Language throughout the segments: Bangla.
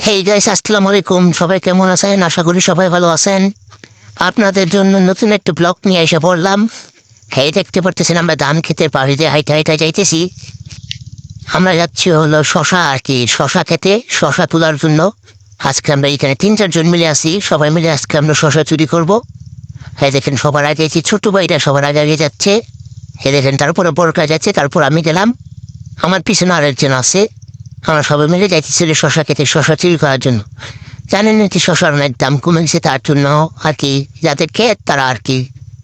হেই গাইস, আসসালামু আলাইকুম। সবাই কেমন আছেন? আশা করি সবাই ভালো আছেন। আপনাদের জন্য নতুন একটা ব্লগ নিয়ে এসে পড়লাম। হেই, দেখতে পারতেছেন আমরা ধান খেতে পাড়ি দিয়ে হাইটা হাইটা যাইতেছি। আমরা যাচ্ছি হলো শশা আর কি, শশা খেতে, শশা তোলার জন্য। আজকে আমরা এখানে 3-4 জন মিলে আছি, সবাই মিলে আজকে আমরা শশা চুরি করব। হ্যাঁ দেখেন, সবার আগে আছি, ছোট ভাইটা সবার আগে আগে যাচ্ছে। হ্যাঁ দেখেন, তারপরে বড়টা যাচ্ছে, তারপর আমি গেলাম। আমার পিছনে আরেকজন আছে। আমরা সবাই মিলে যাইতেছিল শশা খেতে, শশা চুরি করার জন্য। জানেন নাকি শশার অনেক দাম কমে গেছে, তার জন্য আর কি যাদের ক্ষেত তারা আর কি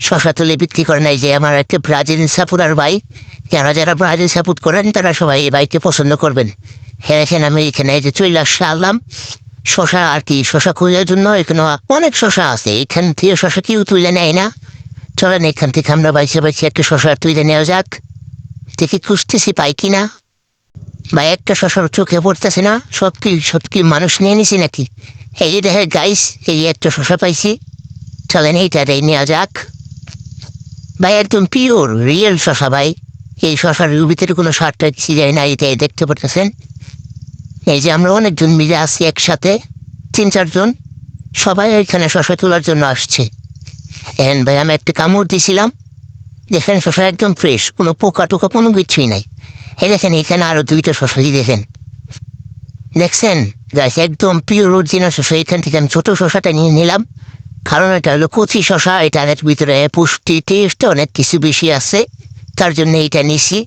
শশা তুলে বিক্রি করে নাই। যে আমার একটা ব্রাজিল সাপোর্টার ভাই, যারা যারা ব্রাজিল সাপোর্ট করেন তারা সবাই এই বাইককে পছন্দ করবেন। হ্যাঁ দেখেন, আমি এখানে যে চলে আসলাম শশা আর কি, শশা খোঁজার জন্য। এখানে অনেক শশা আছে, এখান থেকে শশা কেউ তুলে নেয় না। চলেন এখান থেকে আমরা বাইছে বাইছে একটা শশা তুলে নেওয়া যাক। দেখি খুঁজতেছি পাই কিনা। বা একটা শশার চোখে পড়তেছে না, সত্যি মানুষ নিয়ে নিছি নাকি। এই যে দেখে গাইস, এই একটা শশা পাইছি। চলেন এইটাই নেওয়া যাক। ভাই একদম পিওর রিয়েল শশা ভাই। এই শশার ভিতরে কোনো সারটা কিছু যায় না, এটাই দেখতে পারতেছেন। এই যে আমরা অনেকজন মিলে আসছি একসাথে, 3-4 জন, সবাই এখানে শশা তোলার জন্য আসছে। হ্যাঁ ভাই, আমি একটা কামড় দিয়েছিলাম, দেখেন শশা একদম ফ্রেশ, কোনো পোকা টোকা কোনো কিছুই নাই। এই দেখেন এখানে আরো 2টা শশা, দেখেন দেখছেন গাছ, একদম পিওর অরিজিনাল শশা। এখান থেকে আমি ছোট শশাটা নিয়ে নিলাম, কারণ এটা হলো কচি শশা, এটার ভিতরে পুষ্টি টেস্ট অনেক কিছু বেশি আছে, তার জন্য এইটা নিছি।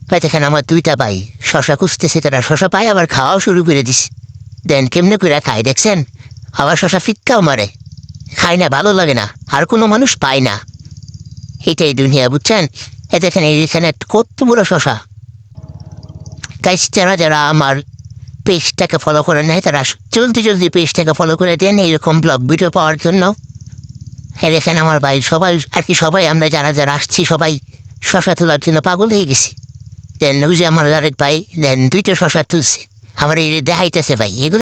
ভাই দেখেন আমার 2টা ভাই শশা খুঁজতেছে, তারা শশা পায় আবার খাওয়াও শুরু করে দিস। দেন কেমনে করে খায় দেখছেন, আবার শশা ফিক্কাও মারে, খায় না, ভালো লাগে না, আর কোনো মানুষ পায় না। এটাই দুনিয়া, বুঝছেন। এ দেখেন এইখানে কত বড় শশা। গাইস, যারা যারা আমার পেজটাকে ফলো করে নেয় তারা জলদি জলদি পেজটাকে ফলো করে দেন এইরকম ব্লগ ভিডিও পাওয়ার জন্য। হ্যাঁ দেখেন আমার ভাই সবাই আর কি, সবাই আমরা যারা যারা আসছি সবাই শশা তোলার জন্য পাগল হয়ে গেছি। দেন ওই যে আমার আরেক ভাই, দেন 2টা শশা তুলছে, আমার এই দেখাইতেছে ভাই, এগুলো